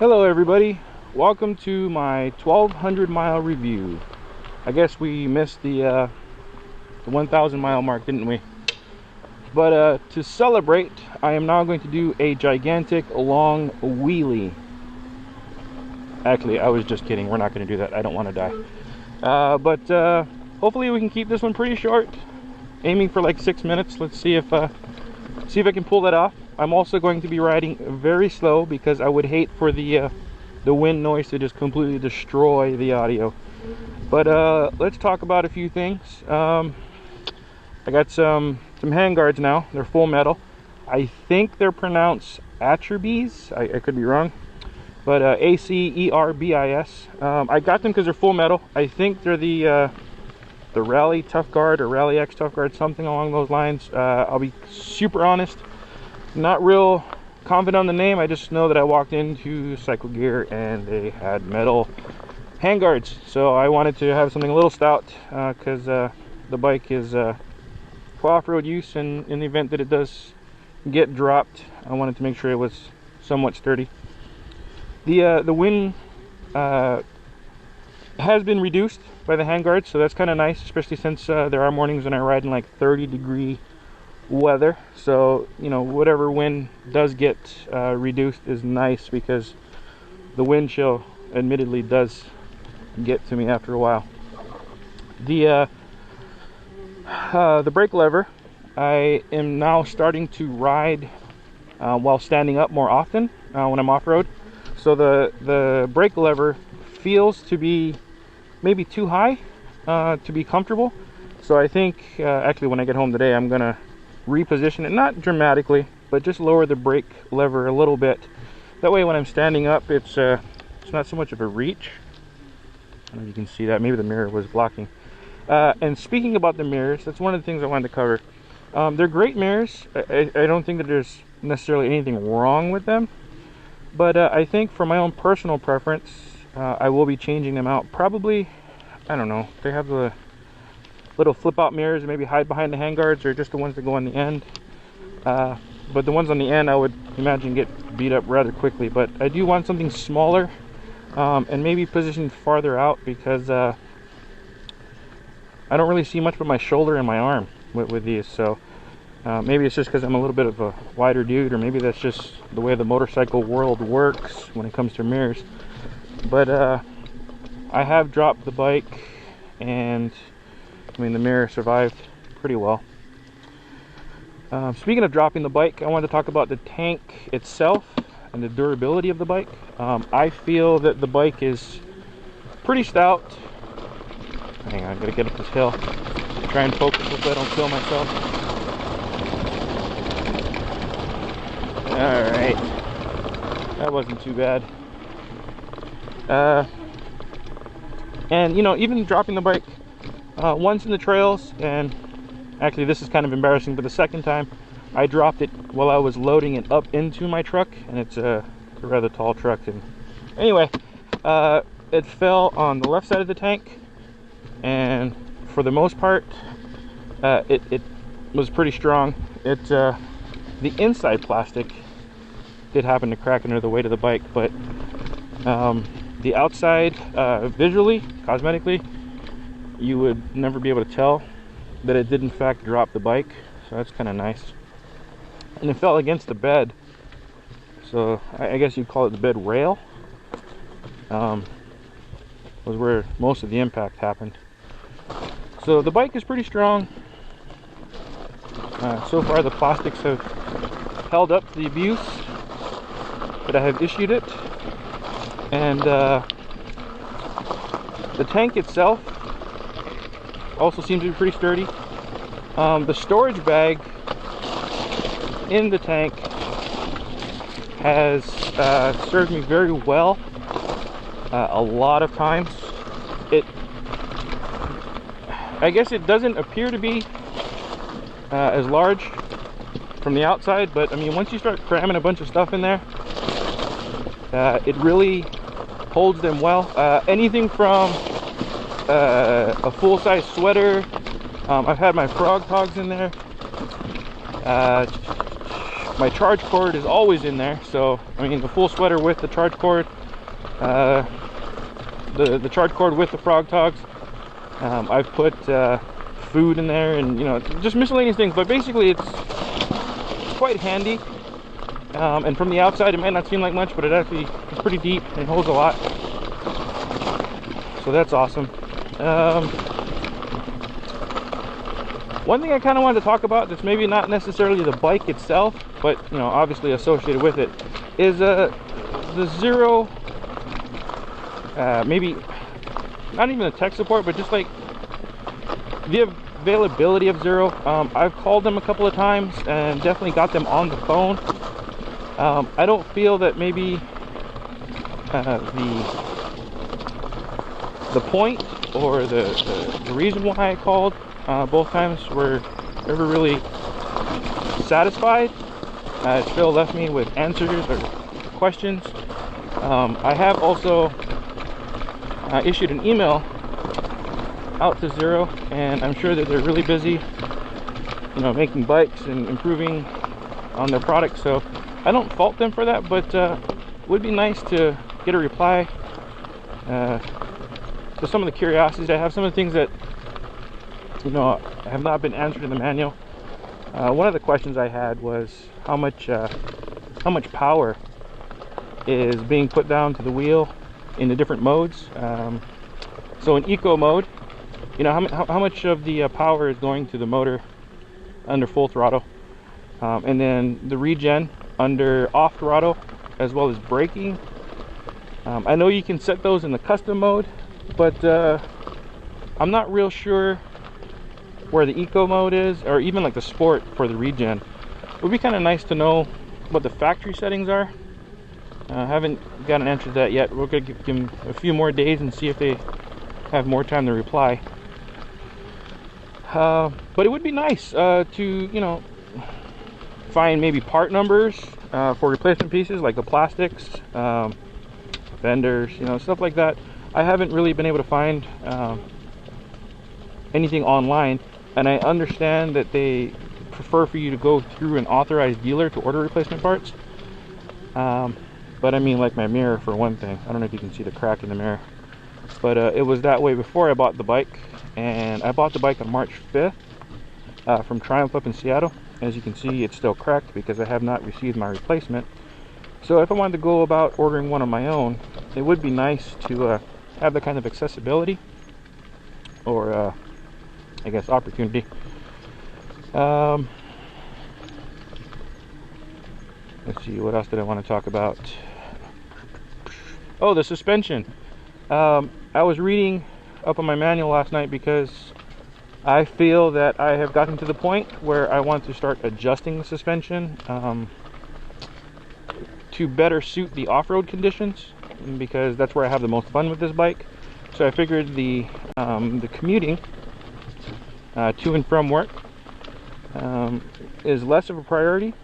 Hello everybody, welcome to my 1200 mile review. I guess we missed the 1000 mile mark, didn't we? But to celebrate, I am now going to do a gigantic long wheelie. Actually, I was just kidding, we're not going to do that, I don't want to die. But hopefully we can keep this one pretty short, aiming for like 6 minutes. Let's see if I can pull that off. I'm also going to be riding very slow because I would hate for the wind noise to just completely destroy the audio. But let's talk about a few things. I got some handguards now. They're full metal. I think they're pronounced Acerbis. I could be wrong, but Acerbis. I got them because they're full metal. I think they're the Rally Tough Guard or Rally X Tough Guard, something along those lines. I'll be super honest. Not real confident on the name. I just know that I walked into Cycle Gear and they had metal handguards, so I wanted to have something a little stout because the bike is for off-road use, and in the event that it does get dropped, I wanted to make sure it was somewhat sturdy. The wind has been reduced by the handguards, so that's kind of nice, especially since there are mornings when I ride in like 30-degree weather. So, you know, whatever wind does get reduced is nice, because the wind chill admittedly does get to me after a while. The brake lever, I am now starting to ride while standing up more often when I'm off-road. So the brake lever feels to be maybe too high to be comfortable. So I think actually when I get home today, I'm gonna reposition it, not dramatically, but just lower the brake lever a little bit. That way when I'm standing up, it's not so much of a reach. I don't know if you can see that. Maybe the mirror was blocking. And speaking about the mirrors, that's one of the things I wanted to cover. They're great mirrors. I don't think that there's necessarily anything wrong with them, but I think for my own personal preference, I will be changing them out. Probably, I don't know, they have the little flip-out mirrors, maybe hide behind the handguards, or just the ones that go on the end. But the ones on the end, I would imagine, get beat up rather quickly. But I do want something smaller and maybe positioned farther out, because I don't really see much but my shoulder and my arm with these. So maybe it's just because I'm a little bit of a wider dude, or maybe that's just the way the motorcycle world works when it comes to mirrors. But I have dropped the bike, and I mean, the mirror survived pretty well. Speaking of dropping the bike, I wanted to talk about the tank itself and the durability of the bike. I feel that the bike is pretty stout. Hang on, I gotta get up this hill. Try and focus so I don't kill myself. Alright. That wasn't too bad. And, you know, even dropping the bike once in the trails, and actually this is kind of embarrassing, but the second time I dropped it while I was loading it up into my truck, and it's a rather tall truck. And anyway, it fell on the left side of the tank, and for the most part it was pretty strong. The inside plastic did happen to crack under the weight of the bike, but the outside, visually, cosmetically, you would never be able to tell that it did in fact drop the bike. So that's kind of nice. And it fell against the bed, so I guess you'd call it the bed rail. Was where most of the impact happened. So the bike is pretty strong. So far the plastics have held up the abuse that I have issued it. And the tank itself also seems to be pretty sturdy. The storage bag in the tank has served me very well a lot of times. I guess it doesn't appear to be as large from the outside, but I mean, once you start cramming a bunch of stuff in there, it really holds them well. Anything from a full-size sweater. I've had my frog togs in there. My charge cord is always in there, so I mean the full sweater with the charge cord, the charge cord with the frog togs. I've put food in there, and you know, just miscellaneous things, but basically it's quite handy. And from the outside it might not seem like much, but it actually is pretty deep and holds a lot, so that's awesome. One thing I kind of wanted to talk about that's maybe not necessarily the bike itself, but you know, obviously associated with it, is the Zero, maybe not even the tech support, but just like the availability of Zero. I've called them a couple of times and definitely got them on the phone. I don't feel that maybe the point or the reason why I called both times were never really satisfied. It still left me with answers or questions. I have also issued an email out to Zero, and I'm sure that they're really busy, you know, making bikes and improving on their products, so I don't fault them for that, but it would be nice to get a reply to some of the curiosities I have, some of the things that, you know, have not been answered in the manual. One of the questions I had was how much power is being put down to the wheel in the different modes. So in eco mode, you know, how much of the power is going to the motor under full throttle, and then the regen under off throttle, as well as braking. I know you can set those in the custom mode, but I'm not real sure where the eco mode is, or even like the sport for the regen. It would be kind of nice to know what the factory settings are. I haven't got an answer to that yet. We're going to give them a few more days and see if they have more time to reply. But it would be nice to, you know, find maybe part numbers for replacement pieces, like the plastics, vendors, you know, stuff like that. I haven't really been able to find anything online, and I understand that they prefer for you to go through an authorized dealer to order replacement parts. But I mean, like my mirror, for one thing. I don't know if you can see the crack in the mirror, but it was that way before I bought the bike. And I bought the bike on March 5th from Triumph up in Seattle. As you can see, it's still cracked because I have not received my replacement. So if I wanted to go about ordering one of my own, it would be nice to have that kind of accessibility, or I guess opportunity. Let's see, what else did I want to talk about? Oh, the suspension. I was reading up on my manual last night because I feel that I have gotten to the point where I want to start adjusting the suspension to better suit the off-road conditions, because that's where I have the most fun with this bike. So I figured the commuting to and from work is less of a priority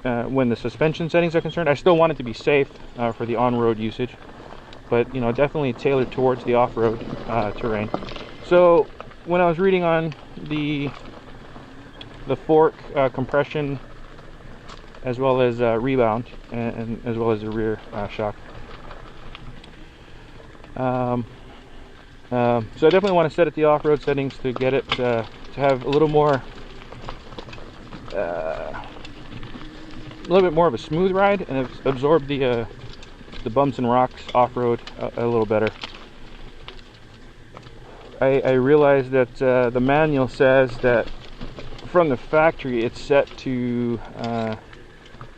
when the suspension settings are concerned. I still want it to be safe for the on-road usage, but you know, definitely tailored towards the off-road terrain. So when I was reading on the fork compression, as well as rebound, and as well as the rear shock, so I definitely want to set it the off-road settings to get it to have a little more, a little bit more of a smooth ride, and absorb the bumps and rocks off-road a little better. I realize that the manual says that from the factory it's set to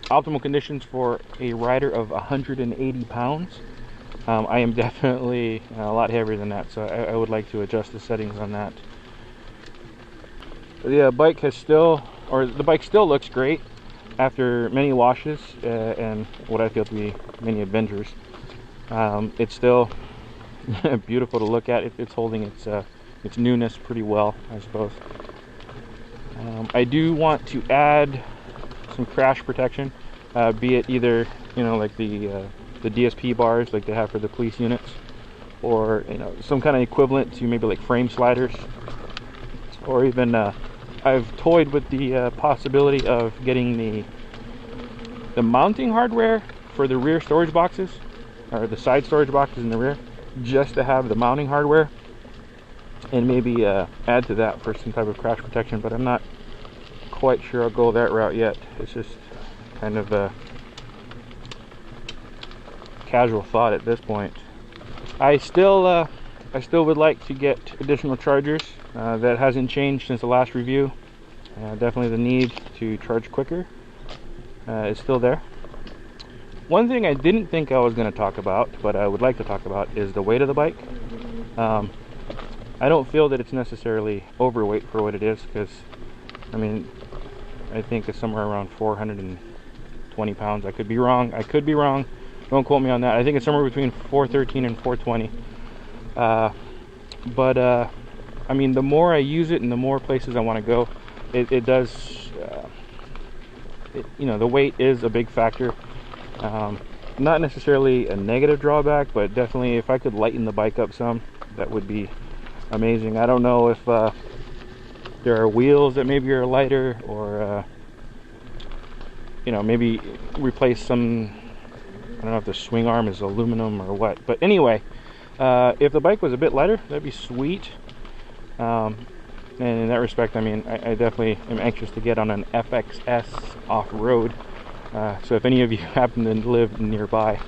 optimal conditions for a rider of 180 pounds. I am definitely a lot heavier than that, so I would like to adjust the settings on that. The bike still looks great after many washes and what I feel to be many adventures. It's still beautiful to look at. It's holding its newness pretty well, I suppose. I do want to add some crash protection, be it either, you know, like the DSP bars like they have for the police units, or you know, some kind of equivalent to maybe like frame sliders, or even I've toyed with the possibility of getting the mounting hardware for the rear storage boxes, or the side storage boxes in the rear, just to have the mounting hardware, and maybe add to that for some type of crash protection. But I'm not quite sure I'll go that route yet. It's just kind of a casual thought at this point. I still would like to get additional chargers. That hasn't changed since the last review. Definitely the need to charge quicker is still there. One thing I didn't think I was going to talk about, but I would like to talk about, is the weight of the bike. I don't feel that it's necessarily overweight for what it is, because I mean, I think it's somewhere around 420 pounds. I could be wrong. Don't quote me on that. I think it's somewhere between 413 and 420. I mean, the more I use it and the more places I want to go, it does, you know, the weight is a big factor. Not necessarily a negative drawback, but definitely if I could lighten the bike up some, that would be amazing. I don't know if there are wheels that maybe are lighter, or you know, maybe replace some, I don't know if the swing arm is aluminum or what. But anyway, if the bike was a bit lighter, that'd be sweet. And in that respect, I mean, I definitely am anxious to get on an FXS off-road. So if any of you happen to live nearby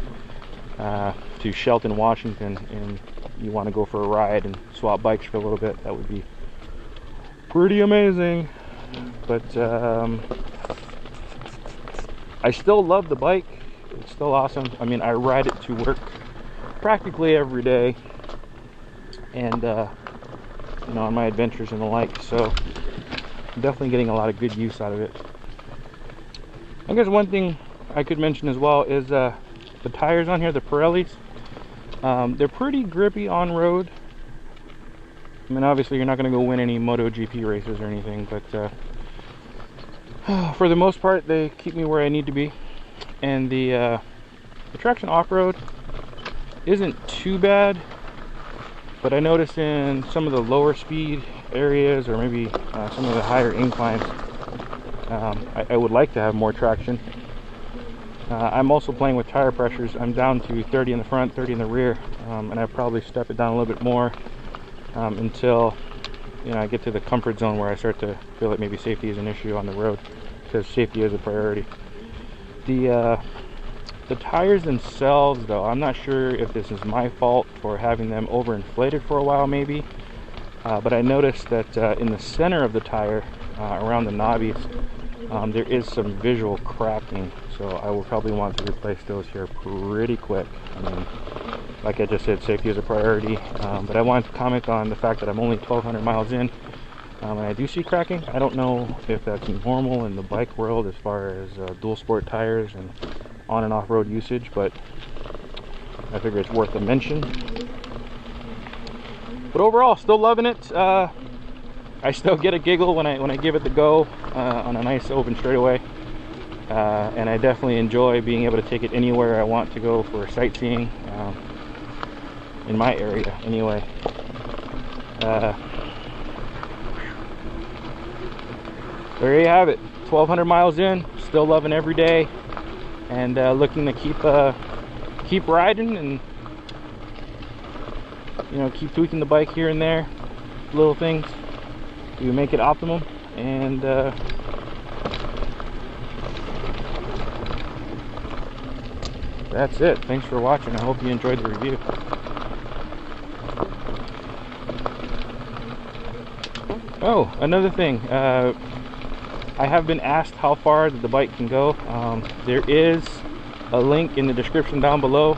to Shelton, Washington, and you want to go for a ride and swap bikes for a little bit, that would be pretty amazing. But I still love the bike. It's still awesome. I mean, I ride it to work practically every day, and you know, on my adventures and the like. So I'm definitely getting a lot of good use out of it. I guess one thing I could mention as well is the tires on here, the Pirellis. They're pretty grippy on road. I mean, obviously you're not going to go win any MotoGP races or anything, but for the most part they keep me where I need to be. And the traction off-road isn't too bad, but I noticed in some of the lower speed areas, or maybe some of the higher inclines, I would like to have more traction. I'm also playing with tire pressures. I'm down to 30 in the front, 30 in the rear, and I probably step it down a little bit more until, you know, I get to the comfort zone where I start to feel like maybe safety is an issue on the road, because safety is a priority. The tires themselves, though, I'm not sure if this is my fault for having them overinflated for a while, maybe, but I noticed that in the center of the tire, around the knobbies, there is some visual cracking, so I will probably want to replace those here pretty quick. I mean, like I just said, safety is a priority, but I wanted to comment on the fact that I'm only 1,200 miles in, and I do see cracking. I don't know if that's normal in the bike world as far as dual sport tires and on and off road usage, but I figure it's worth a mention. But overall, still loving it. I still get a giggle when I give it the go on a nice open straightaway, and I definitely enjoy being able to take it anywhere I want to go for sightseeing, in my area anyway. There you have it, 1,200 miles in, still loving every day, and looking to keep riding, and you know, keep tweaking the bike here and there, little things to make it optimum. And that's it. Thanks for watching. I hope you enjoyed the review. Oh, another thing, I have been asked how far the bike can go. There is a link in the description down below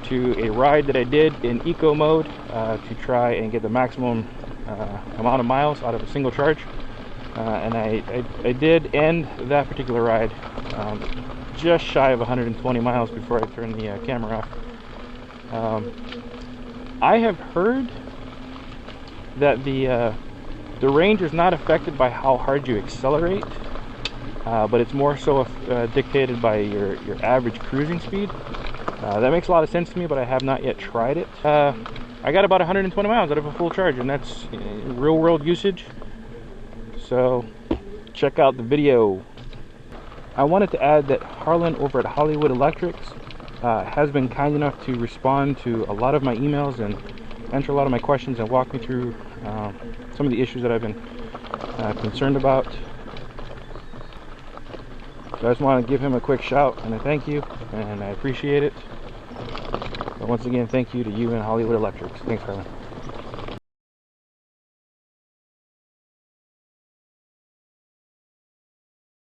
to a ride that I did in eco mode to try and get the maximum amount of miles out of a single charge, and I did end that particular ride just shy of 120 miles before I turned the camera off. I have heard that the range is not affected by how hard you accelerate, but it's more so dictated by your average cruising speed. That makes a lot of sense to me, but I have not yet tried it. I got about 120 miles out of a full charge, and that's real world usage. so check out the video. I wanted to add that Harlan over at Hollywood Electrics has been kind enough to respond to a lot of my emails and answer a lot of my questions and walk me through some of the issues that I've been concerned about. So I just want to give him a quick shout and a thank you, and I appreciate it. But once again, thank you to you and Hollywood Electrics. Thanks, Harlan.